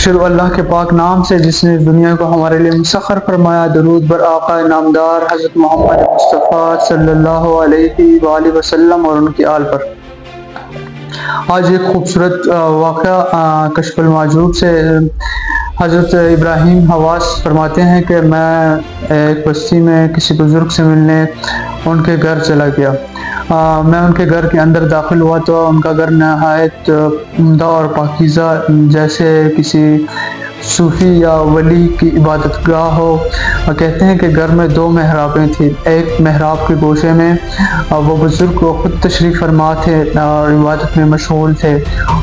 شروع اللہ کے پاک نام سے جس نے دنیا کو ہمارے لیے مسخر فرمایا۔ درود بر آقا نامدار حضرت محمد مصطفیٰ صلی اللہ علیہ وآلہ وسلم اور ان کی آل پر۔ آج ایک خوبصورت واقعہ کشف المحجوب سے حضرت ابراہیم حواس فرماتے ہیں کہ میں ایک بستی میں کسی بزرگ سے ملنے ان کے گھر چلا گیا۔ میں ان کے گھر کے اندر داخل ہوا تو ان کا گھر نہایت عمدہ اور پاکیزہ، جیسے کسی صوفی یا ولی کی عبادت گاہ ہو۔ کہتے ہیں کہ گھر میں 2 محرابیں تھیں۔ ایک محراب کے گوشے میں وہ بزرگ کو خود تشریف فرما تھے اور عبادت میں مشغول تھے،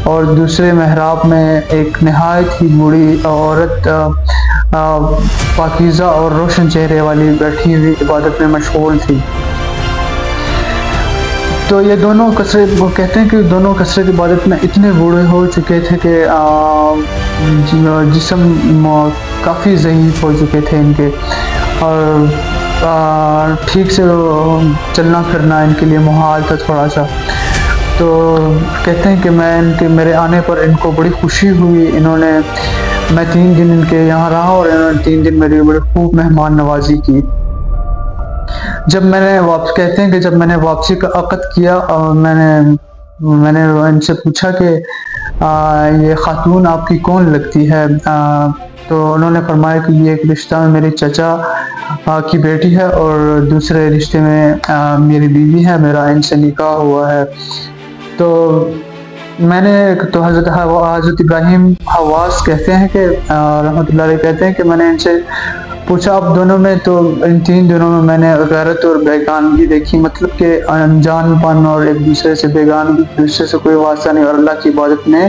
اور دوسرے محراب میں ایک نہایت ہی بوڑھی عورت پاکیزہ اور روشن چہرے والی بیٹھی ہوئی عبادت میں مشغول تھی۔ تو یہ دونوں وہ کہتے ہیں کہ دونوں کثرت عبادت میں اتنے بوڑھے ہو چکے تھے کہ جسم کافی ضعیف ہو چکے تھے ان کے، اور ٹھیک سے چلنا پھرنا ان کے لیے محال تھا تھوڑا سا۔ تو کہتے ہیں کہ میرے آنے پر ان کو بڑی خوشی ہوئی۔ میں 3 دن ان کے یہاں رہا اور انہوں نے 3 دن میری بڑی خوب مہمان نوازی کی۔ کہتے ہیں کہ جب میں نے واپسی کا عقد کیا، میں نے ان سے پوچھا کہ یہ خاتون آپ کی کون لگتی ہے؟ تو انہوں نے فرمایا کہ یہ ایک رشتہ میں میرے چچا کی بیٹی ہے اور دوسرے رشتے میں میری بیوی ہے، میرا ان سے نکاح ہوا ہے۔ تو حضرت ابراہیم حواس کہتے ہیں کہ رحمۃ اللہ علیہ کہتے ہیں کہ میں نے ان سے پوچھا آپ دونوں میں، تو ان 3 دنوں میں میں نے غیرت اور بیگانگی دیکھی، مطلب کہ انجان پن اور ایک دوسرے سے بیگانگی، ایک دوسرے سے کوئی واسطہ نہیں، اور اللہ کی عبادت میں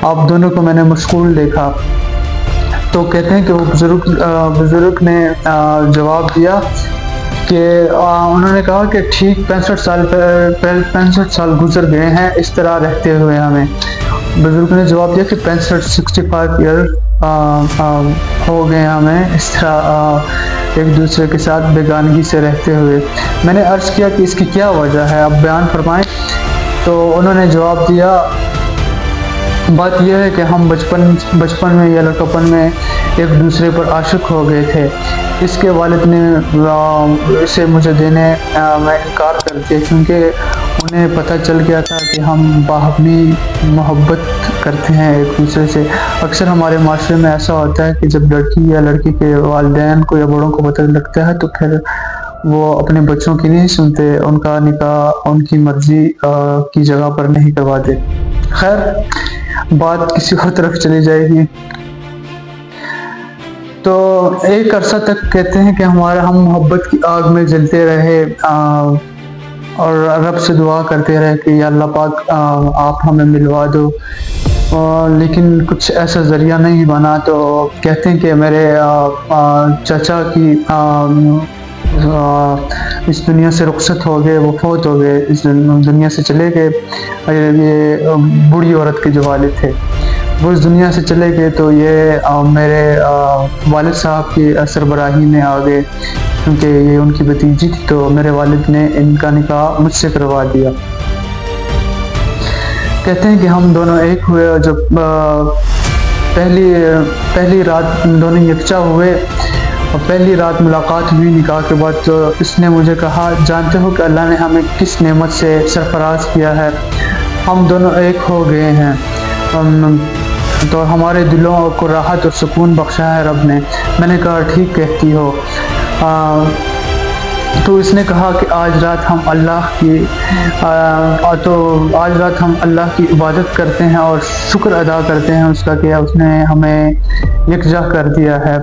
آپ دونوں کو میں نے مشغول دیکھا۔ تو کہتے ہیں کہ وہ بزرگ نے جواب دیا کہ انہوں نے کہا کہ ٹھیک 65 سال گزر گئے ہیں اس طرح رہتے ہوئے ہمیں۔ بزرگ نے جواب دیا کہ 65 ایئر ہو گئے ہمیں اس طرح ایک دوسرے کے ساتھ بیگانگی سے رہتے ہوئے۔ میں نے عرض کیا کہ اس کی کیا وجہ ہے، آپ بیان فرمائیں۔ تو انہوں نے جواب دیا بات یہ ہے کہ ہم بچپن میں یا لڑکپن میں ایک دوسرے پر عاشق ہو گئے تھے۔ اس کے والد نے اسے مجھے دینے میں انکار کر دیا، کیونکہ انہیں پتہ چل گیا تھا کہ ہم باہمی محبت کرتے ہیں ایک دوسرے سے۔ اکثر ہمارے معاشرے میں ایسا ہوتا ہے کہ جب لڑکی یا لڑکی کے والدین کو یا بڑوں کو پتہ لگتا ہے تو پھر وہ اپنے بچوں کی نہیں سنتے، ان کا نکاح ان کی مرضی کی جگہ پر نہیں کرواتے۔ خیر، بات کسی اور طرف چلی جائے گی۔ تو ایک عرصہ تک کہتے ہیں کہ ہم محبت کی آگ میں جلتے رہے اور رب سے دعا کرتے رہے کہ یا اللہ پاک آپ ہمیں ملوا دو، لیکن کچھ ایسا ذریعہ نہیں بنا۔ تو کہتے ہیں کہ میرے چچا کی اس دنیا سے رخصت ہو گئے، وہ فوت ہو گئے، اس دنیا سے چلے گئے۔ یہ بوڑھی عورت کے جو والد تھے وہ اس دنیا سے چلے گئے، تو یہ میرے والد صاحب کی سربراہی میں آ گئے، کیونکہ یہ ان کی بھتیجی تھی، تو میرے والد نے ان کا نکاح مجھ سے کروا دیا۔ کہتے ہیں کہ ہم دونوں ایک ہوئے، اور جب پہلی رات دونوں یکجا ہوئے اور پہلی رات ملاقات ہوئی نکاح کے بعد، تو اس نے مجھے کہا جانتے ہو کہ اللہ نے ہمیں کس نعمت سے سرفراز کیا ہے؟ ہم دونوں ایک ہو گئے ہیں، تو ہمارے دلوں کو راحت اور سکون بخشا ہے رب نے۔ میں نے کہا ٹھیک کہتی ہو۔ تو اس نے کہا کہ آج رات ہم اللہ کی عبادت کرتے ہیں اور شکر ادا کرتے ہیں اس کا کہ اس نے ہمیں یکجا کر دیا ہے۔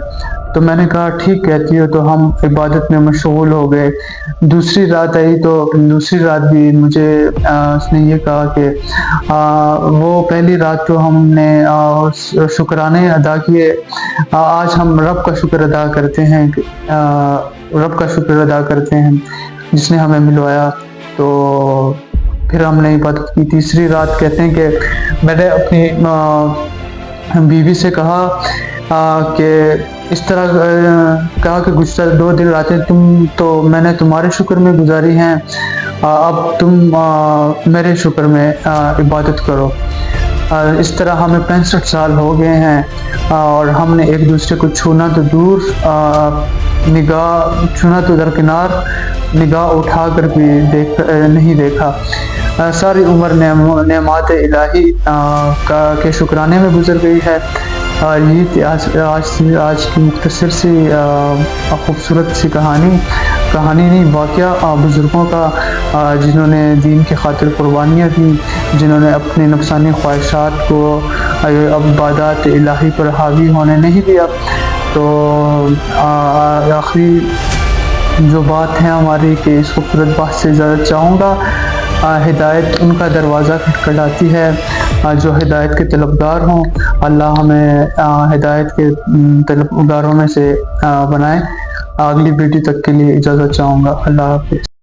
تو میں نے کہا ٹھیک کہتی ہو۔ تو ہم عبادت میں مشغول ہو گئے۔ دوسری رات آئی تو دوسری رات بھی مجھے اس نے یہ کہا کہ وہ پہلی رات تو ہم نے شکرانے ادا کیے، آج ہم رب کا شکر ادا کرتے ہیں جس نے ہمیں ملوایا۔ تو پھر ہم نے عبادت کی۔ تیسری رات کہتے ہیں کہ میں نے اپنی بیوی سے کہا کہ اس طرح کہا کہ گزشتہ 2 دن راتیں تو میں نے تمہارے شکر میں گزاری ہیں، اب تم میرے شکر میں عبادت کرو۔ اس طرح ہمیں 65 سال ہو گئے ہیں اور ہم نے ایک دوسرے کو چھونا تو دور، چھونا تو درکنار، نگاہ اٹھا کر بھی نہیں دیکھا۔ ساری عمر نعمات الہی کے شکرانے میں گزر گئی ہے۔ یہ تھی آج کی مختصر سی خوبصورت سی کہانی نہیں، واقعہ بزرگوں کا، جنہوں نے دین کی خاطر قربانیاں دی، جنہوں نے اپنے نفسانی خواہشات کو عبادات الہی پر حاوی ہونے نہیں دیا۔ تو آخری جو بات ہے ہماری کہ اس خوبصورت بات سے زیادہ چاہوں گا، ہدایت ان کا دروازہ کھٹکھٹاتی ہے جو ہدایت کے طلبگار ہوں۔ اللہ ہمیں ہدایت کے طلبگاروں میں سے بنائے۔ اگلی ویڈیو تک کے لیے اجازت چاہوں گا۔ اللہ حافظ۔